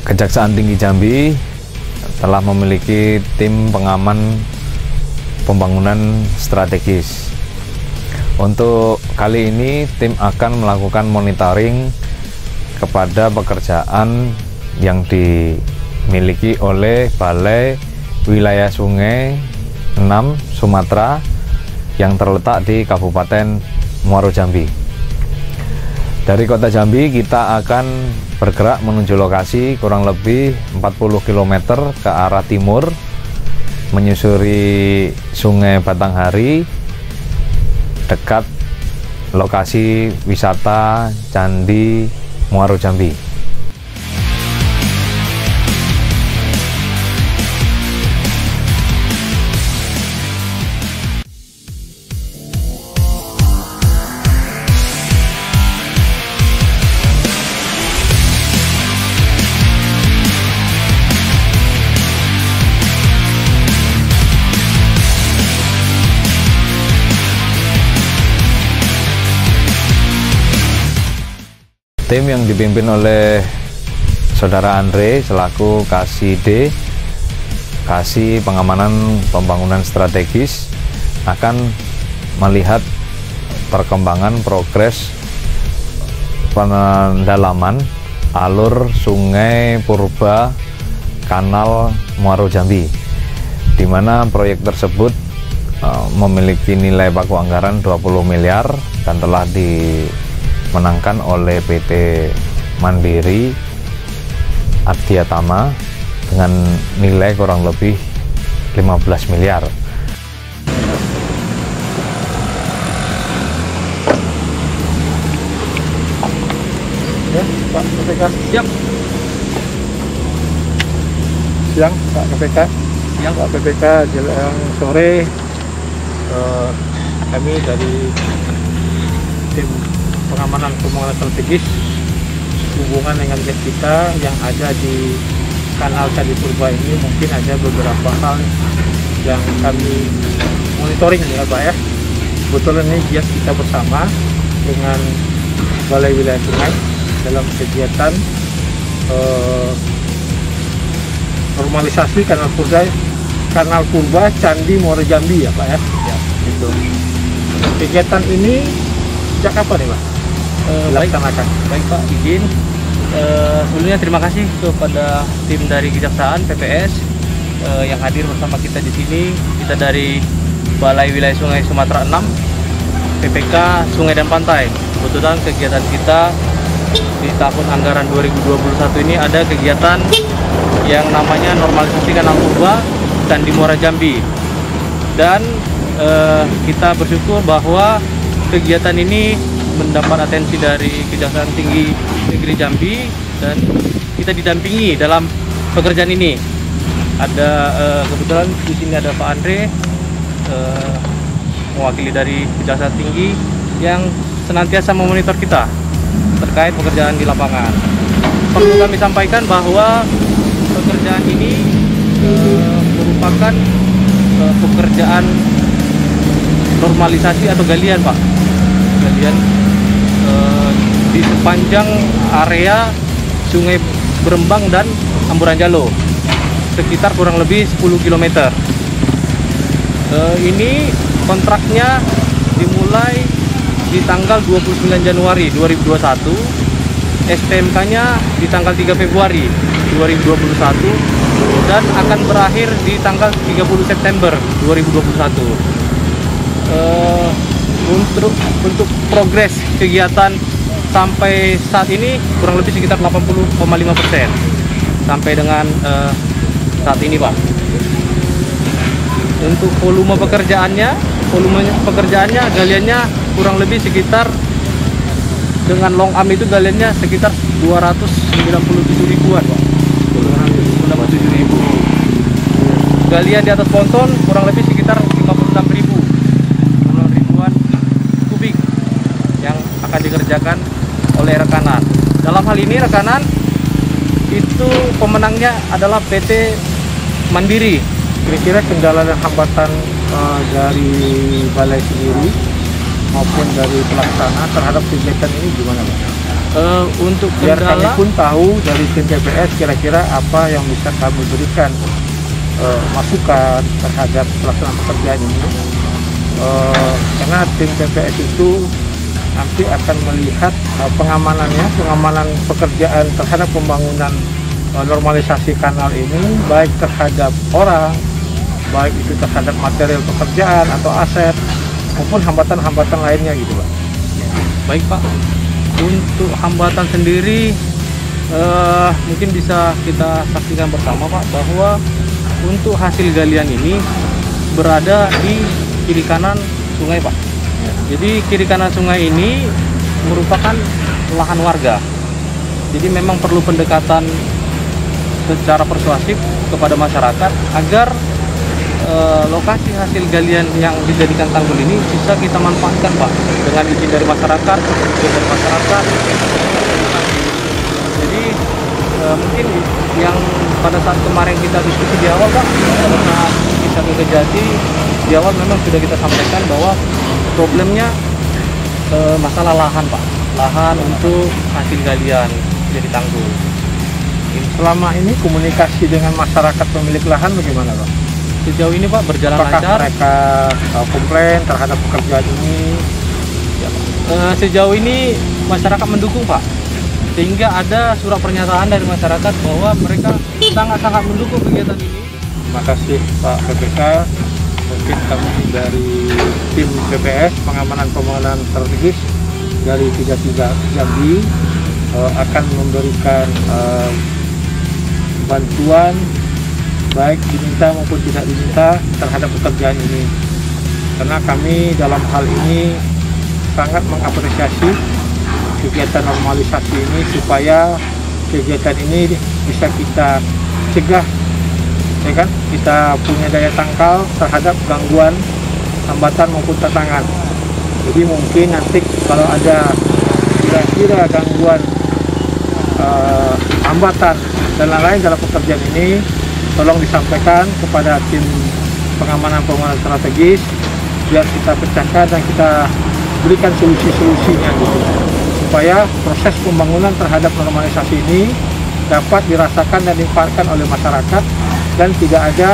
Kejaksaan Tinggi Jambi telah memiliki tim pengaman pembangunan strategis. Untuk kali ini tim akan melakukan monitoring kepada pekerjaan yang dimiliki oleh Balai Wilayah Sungai 6 Sumatera yang terletak di Kabupaten Muaro Jambi. Dari Kota Jambi kita akan bergerak menuju lokasi kurang lebih 40 km ke arah timur, menyusuri Sungai Batanghari dekat lokasi wisata Candi Muaro Jambi. Tim yang dipimpin oleh Saudara Andre selaku Kasih D, Kasih Pengamanan Pembangunan Strategis, akan melihat perkembangan progres pendalaman alur Sungai Purba Kanal Muaro Jambi, di mana proyek tersebut memiliki nilai baku anggaran 20 miliar dan telah dimenangkan oleh PT Mandiri Ardiatama dengan nilai kurang lebih 15 miliar. Ya, Pak KPK. Siap. Siang, Pak KPK. Siang. Pak KPK, jelang sore kami dari tim pengamanan pembangunan strategis hubungan dengan guys kita yang ada di kanal Candi Purba ini, mungkin ada beberapa hal yang kami monitoring ya Pak ya. Kebetulan ini giat kita bersama dengan Balai Wilayah Sungai dalam kegiatan normalisasi kanal Purba Candi Muaro Jambi ya Pak ya. Ya, gitu. Kegiatan ini sejak kapan nih Pak? Dilaksanakan? Baik Pak, izin. Sebelumnya terima kasih kepada tim dari Kejaksaan PPS yang hadir bersama kita di sini. Kita dari Balai Wilayah Sungai Sumatera 6, PPK Sungai dan Pantai. Kebetulan kegiatan kita di tahun anggaran 2021 ini ada kegiatan yang namanya normalisasi kanal Purba Candi Muaro Jambi. Dan kita bersyukur bahwa kegiatan ini mendapat atensi dari Kejaksaan Tinggi Negeri Jambi dan kita didampingi dalam pekerjaan ini. Ada kebetulan di sini ada Pak Andre mewakili dari Kejaksaan Tinggi yang senantiasa memonitor kita terkait pekerjaan di lapangan. Perlu kami sampaikan bahwa pekerjaan ini merupakan pekerjaan normalisasi atau galian Pak. Galian di sepanjang area Sungai Berembang dan Amburanjalo sekitar kurang lebih 10 km. Ini kontraknya dimulai di tanggal 29 Januari 2021, STMK-nya di tanggal 3 Februari 2021 dan akan berakhir di tanggal 30 September 2021. Untuk progres kegiatan sampai saat ini kurang lebih sekitar 80,5% sampai dengan saat ini Pak. Untuk volume pekerjaannya galiannya kurang lebih sekitar dengan long arm itu galiannya sekitar 297 ribuan, Pak. 297 ribu. Galian di atas ponton kurang lebih sekitar 56 ribu, 56 ribuan kubik yang akan dikerjakan oleh rekanan. Dalam hal ini rekanan itu pemenangnya adalah PT Mandiri. Kira-kira kendala dan hambatan dari balai sendiri maupun dari pelaksana terhadap kegiatan ini gimana, Pak? Untuk Biar kami kendala, pun tahu dari tim TPS kira-kira apa yang bisa kami berikan masukan terhadap pelaksanaan pekerjaan ini. Karena tim TPS itu nanti akan melihat pengamanan pekerjaan terhadap pembangunan normalisasi kanal ini, baik terhadap orang, baik itu terhadap material pekerjaan atau aset, maupun hambatan-hambatan lainnya gitu, Pak. baik Pak. Untuk hambatan sendiri mungkin bisa kita saksikan bersama Pak, bahwa untuk hasil galian ini berada di kiri kanan sungai Pak. Jadi kiri kanan sungai ini merupakan lahan warga. Jadi memang perlu pendekatan secara persuasif kepada masyarakat agar lokasi hasil galian yang dijadikan tanggul ini bisa kita manfaatkan Pak, dengan izin dari masyarakat, Jadi mungkin yang pada saat kemarin kita diskusi di awal Pak, karena kita ke Kejati di awal memang sudah kita sampaikan bahwa problemnya masalah lahan Pak, lahan untuk hasil galian jadi tanggul. Selama ini komunikasi dengan masyarakat pemilik lahan bagaimana, Pak? Sejauh ini Pak berjalan Apakah lancar. mereka komplain terhadap pekerjaan ini? Ya, Pak. Sejauh ini masyarakat mendukung Pak, sehingga ada surat pernyataan dari masyarakat bahwa mereka sangat-sangat mendukung kegiatan ini. Terima kasih Pak PPK. Mungkin kami dari tim PPS Pengamanan Pembangunan Strategis dari 33 Jambi akan memberikan bantuan baik diminta maupun tidak diminta terhadap pekerjaan ini, karena kami dalam hal ini sangat mengapresiasi kegiatan normalisasi ini supaya kegiatan ini bisa kita cegah, ya kan, kita punya daya tangkal terhadap gangguan, hambatan maupun tantangan. Jadi mungkin nanti kalau ada kira-kira gangguan, hambatan dan lain-lain dalam pekerjaan ini, tolong disampaikan kepada tim pengamanan pembangunan strategis biar kita pecahkan dan kita berikan solusi-solusinya gitu, supaya proses pembangunan terhadap normalisasi ini dapat dirasakan dan dimanfaatkan oleh masyarakat dan tidak ada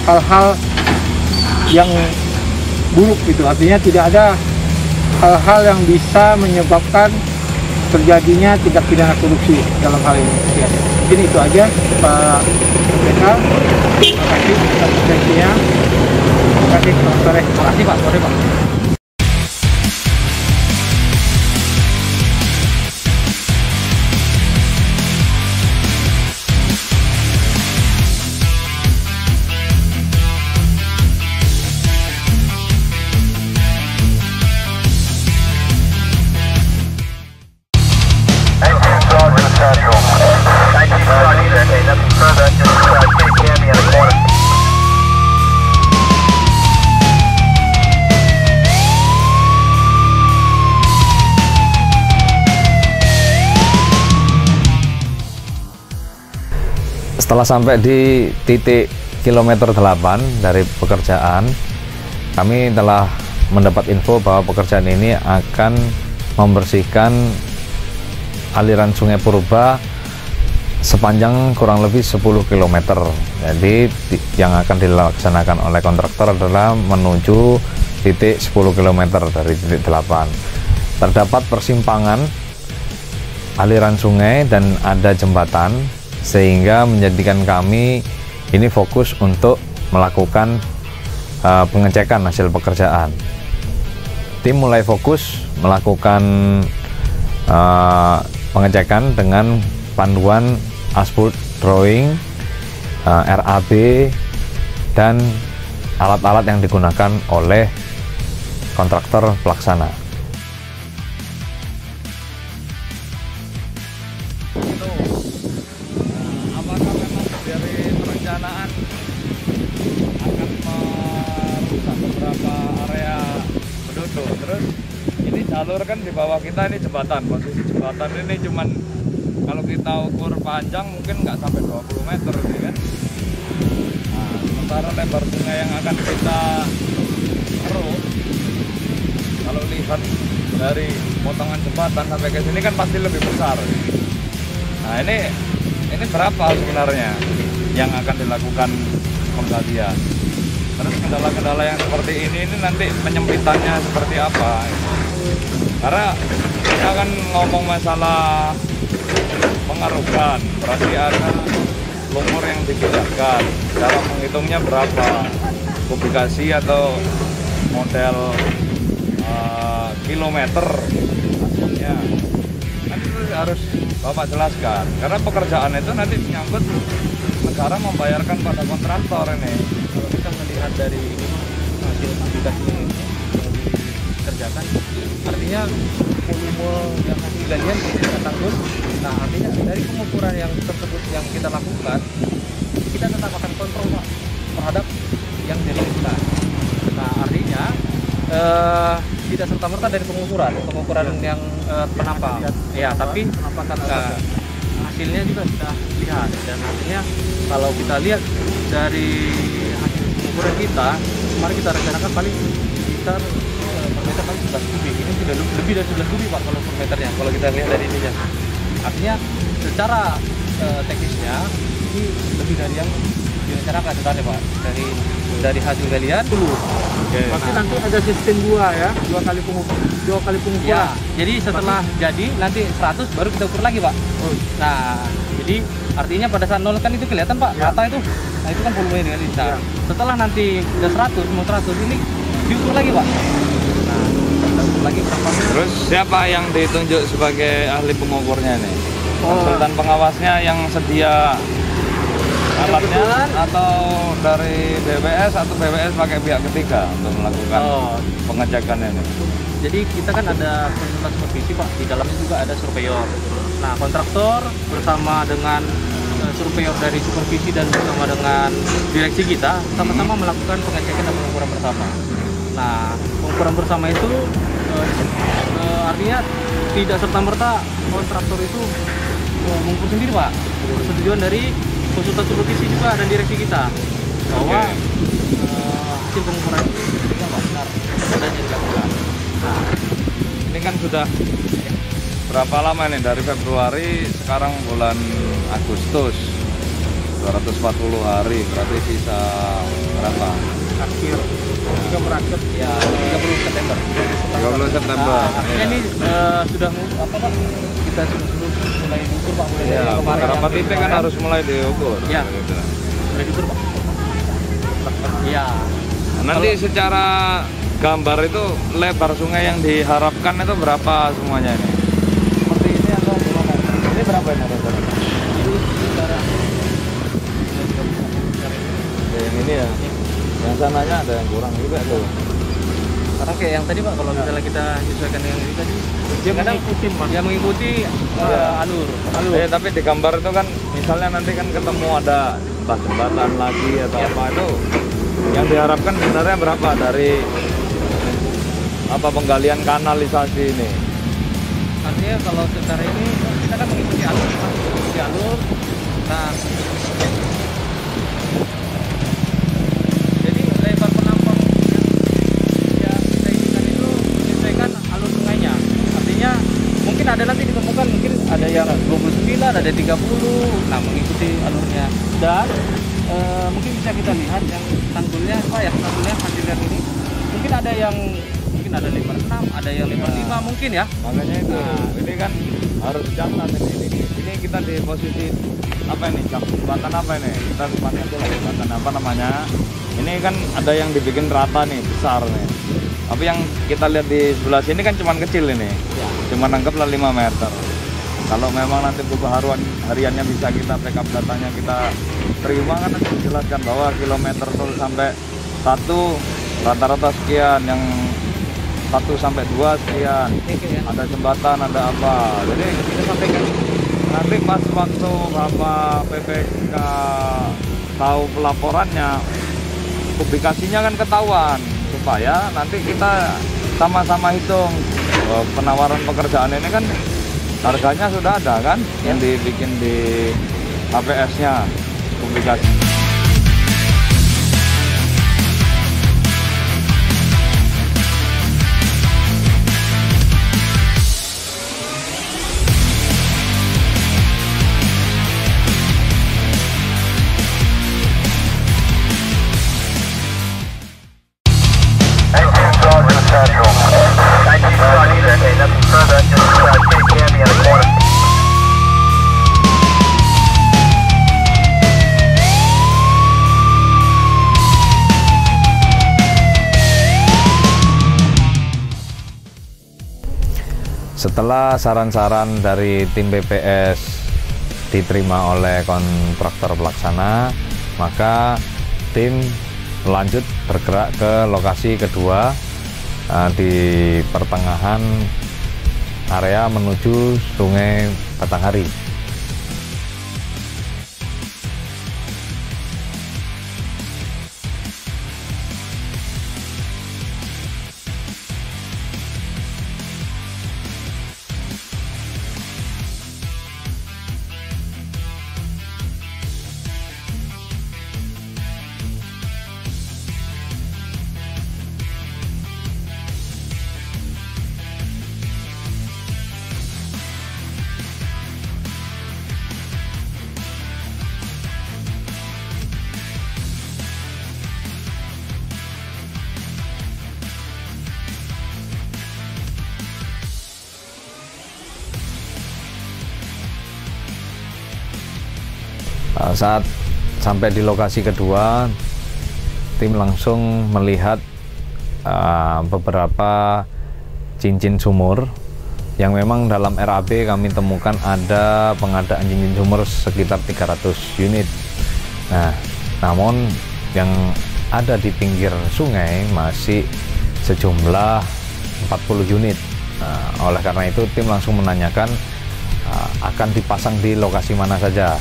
hal-hal yang buruk gitu. Artinya tidak ada hal-hal yang bisa menyebabkan terjadinya tindak pidana korupsi dalam hal ini. Ya. Mungkin itu aja Pak PPK. Terima kasih atas atensinya. Terima kasih. Selamat sore. Terima kasih Pak. Sore Pak. Setelah sampai di titik kilometer 8 dari pekerjaan, kami telah mendapat info bahwa pekerjaan ini akan membersihkan aliran Sungai Purba sepanjang kurang lebih 10 km. Jadi yang akan dilaksanakan oleh kontraktor adalah menuju titik 10 km dari titik 8. Terdapat persimpangan aliran sungai dan ada jembatan, sehingga menjadikan kami ini fokus untuk melakukan pengecekan hasil pekerjaan. Tim mulai fokus melakukan pengecekan dengan panduan aspult drawing, RAB, dan alat-alat yang digunakan oleh kontraktor pelaksana. satu. Terus ini jalur kan di bawah kita ini jembatan. Posisi jembatan ini cuman kalau kita ukur panjang mungkin nggak sampai 20 meter ini kan. Nah, sementara lebar sungai yang akan kita keruk, kalau lihat dari potongan jembatan sampai ke sini kan pasti lebih besar. Nah ini berapa sebenarnya yang akan dilakukan penggalian. Terus kendala-kendala yang seperti ini nanti penyempitannya seperti apa? Karena kita akan ngomong masalah pengerukan, berarti ada lumpur yang dipindahkan. Cara menghitungnya berapa? Kubikasi atau model kilometer hasilnya. Nanti harus Bapak jelaskan. Karena pekerjaan itu nanti menyangkut negara membayarkan pada kontraktor ini. Kalau kita melihat dari ini hasil aplikasi yang dikerjakan, artinya volume yang hasil galian kita tanggung. Nah, artinya dari pengukuran yang tersebut yang kita lakukan, kita tetap akan kontrol Pak terhadap yang dilakukan. Nah, artinya tidak serta-merta dari pengukuran yang penampang. Ya, tapi hasilnya juga sudah lihat, dan artinya kalau kita lihat dari hasil pengukuran kita, kemarin kita rencanakan paling sekitar per meter paling 11 kubik. Ini sudah lebih dari 11 kubik Pak kalau per meternya, kalau kita lihat dari ininya. Artinya secara teknisnya ini lebih dari yang direncanakan sebenarnya Pak, dari hasil galian dulu. Berarti nanti ada sistem dua kali pengukuran. Ya, jadi setelah jadi nanti 100 baru kita ukur lagi Pak. Nah, jadi artinya pada saat nol kan itu kelihatan Pak, rata itu. Nah, itu kan volume ini kan. Setelah nanti udah 100 ini diukur lagi Pak. Nah, kita ukur lagi berapa. Terus siapa yang ditunjuk sebagai ahli pengukurnya nih? Konsultan pengawasnya yang sedia alatnya atau dari BWS atau BWS pakai pihak ketiga untuk melakukan pengecekan ini? Jadi kita kan ada konsultan supervisi Pak, di dalamnya juga ada surveyor. Nah, kontraktor bersama dengan surveyor dari supervisi dan bersama dengan direksi kita sama-sama melakukan pengecekan dan pengukuran bersama. Nah, pengukuran bersama itu artinya tidak serta-merta kontraktor itu mengukur sendiri Pak. Persetujuan dari konsultan supervisi juga dan direksi kita bahwa hasil pengukuran itu juga benar dan dilakukan. Nah, ini kan sudah berapa lama nih, dari Februari sekarang bulan Agustus, 240 hari, berarti sisa berapa? Akhir juga berakhir ya 30 September. 30 September. Artinya ini sudah apa Pak? Kita sudah mulai diukur Pak, mulai dari kemarin. Beberapa titik kan harus mulai diukur. Ya, gitu. mulai diukur Pak. Iya. Nanti secara gambar itu lebar sungai yang diharapkan itu berapa semuanya ini? Seperti ini atau gimana? Ini berapa ini lebar? Ini secara Yang ini ya. Yang sananya ada yang kurang juga tuh. Karena kayak yang tadi Pak, kalau misalnya kita menyesuaikan dengan ini tadi, dia mengikuti alur. Tapi di gambar itu kan misalnya nanti kan ketemu ada entah jembatan lagi atau apa, itu yang diharapkan sebenarnya berapa dari penggalian kanalisasi ini? Artinya kalau secara ini kita kan mengikuti alur. Nah, jadi lebar penampang yang kita inginkan itu menyesuaikan alur sungainya. Artinya mungkin ada nanti ditemukan, mungkin ada yang 29, ada 30, nah mengikuti alurnya. Dan mungkin bisa kita lihat yang tanggulnya hasil yang ini, mungkin ada yang ada 56, ada yang 55 mungkin ya. Makanya itu, ini kan harus catat ini kita di posisi apa ini? Jembatan apa ini? Kita tempatnya itu jembatan apa namanya? Ini kan ada yang dibikin rata nih, besar nih. Tapi yang kita lihat di sebelah sini kan cuman kecil ini. Ya. Cuma anggaplah 5 meter. Kalau memang nanti pembaharuan hariannya bisa kita backup datanya kita terima, kan nanti dijelaskan bahwa kilometer 0 sampai 1 rata-rata sekian, yang 1 sampai 2 sekian, ada jembatan, ada apa. Jadi kita sampaikan nanti pas waktu Bapak PPK tahu pelaporannya, publikasinya kan ketahuan supaya nanti kita sama-sama hitung. Penawaran pekerjaan ini kan harganya sudah ada kan, yang dibikin di HPS-nya, publikasi. Setelah saran-saran dari tim PPS diterima oleh kontraktor pelaksana, maka tim lanjut bergerak ke lokasi kedua di pertengahan area menuju Sungai Batanghari. Saat sampai di lokasi kedua, tim langsung melihat beberapa cincin sumur yang memang dalam RAB kami temukan ada pengadaan cincin sumur sekitar 300 unit. Nah, namun yang ada di pinggir sungai masih sejumlah 40 unit. Nah, oleh karena itu tim langsung menanyakan akan dipasang di lokasi mana saja.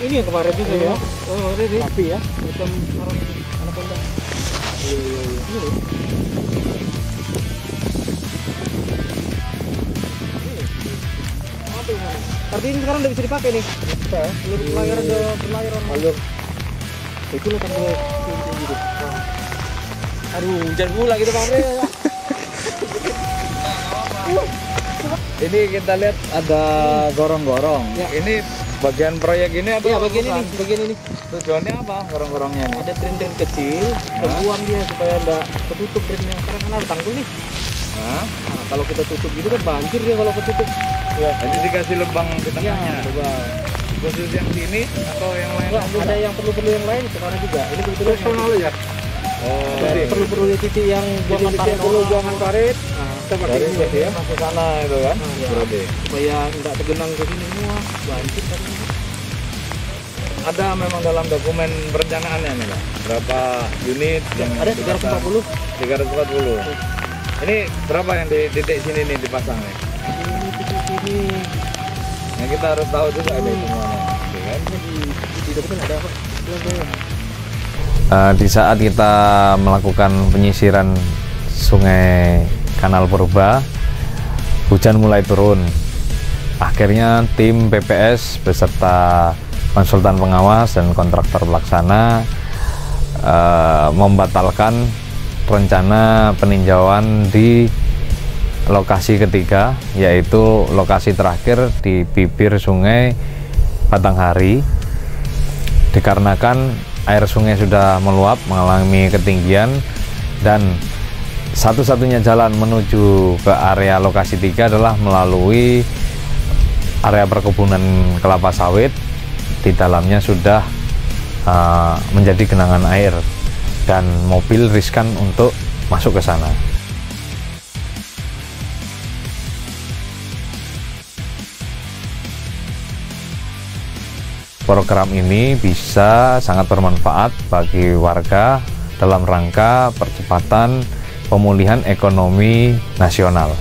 Ini yang kemarin juga ya. Oh, ini api ya. Macam orang anak kontak. Iya. Artinya sekarang udah bisa dipakai nih. Bisa. Seluruh pelayaran alur. Itu lo tanggal gitu. Aduh, hujan pula gitu Bang Bre. Ini kita lihat ada gorong-gorong. Ya. Ini bagian proyek ini apa? Iya, bagian ini. Tujuannya apa gorong-gorongnya ini? Ada drain kecil, terbuang dia supaya enggak ketutup drainnya. Karena kan ada tanggul nih. Nah, Kalau kita tutup gitu kan banjir dia kalau ketutup. Ya. jadi dikasih lubang di tengahnya. Lubang. Khusus yang sini atau yang lain? Enggak, ada yang perlu yang lain sekarang juga. Ini kebetulan personal ya. Oh, Dari perlu titik yang buangan parit dulu, buangan parit. Kita pakai dari ini ya. masuk sana itu kan? Ya. Berarti. Supaya enggak tergenang ke sini semua. Banjir tadi. Ada memang dalam dokumen perencanaannya nih, Pak. Berapa unit yang Ada 340. 340. Ini berapa yang di titik sini nih dipasang nih? Ini titik sini. Yang kita harus tahu juga ada semuanya, kan? Di depan ada apa? Di saat kita melakukan penyisiran Sungai Kanal Purba, hujan mulai turun. Akhirnya tim PPS beserta konsultan pengawas dan kontraktor pelaksana membatalkan rencana peninjauan di lokasi ketiga, yaitu lokasi terakhir di bibir Sungai Batanghari, dikarenakan air sungai sudah meluap mengalami ketinggian dan satu-satunya jalan menuju ke area lokasi 3 adalah melalui area perkebunan kelapa sawit. Di dalamnya sudah menjadi genangan air dan mobil riskan untuk masuk ke sana. program ini bisa sangat bermanfaat bagi warga dalam rangka percepatan pemulihan ekonomi nasional.